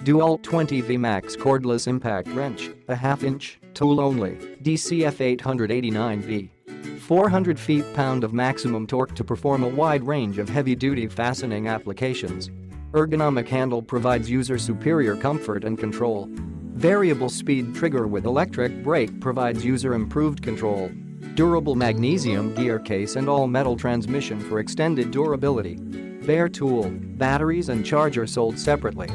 DEWALT 20V Max Cordless Impact Wrench, a half-inch, tool only, DCF889B. 400 feet-pound of maximum torque to perform a wide range of heavy-duty fastening applications. Ergonomic handle provides user superior comfort and control. Variable speed trigger with electric brake provides user improved control. Durable magnesium gear case and all-metal transmission for extended durability. Bare tool, batteries and charger sold separately.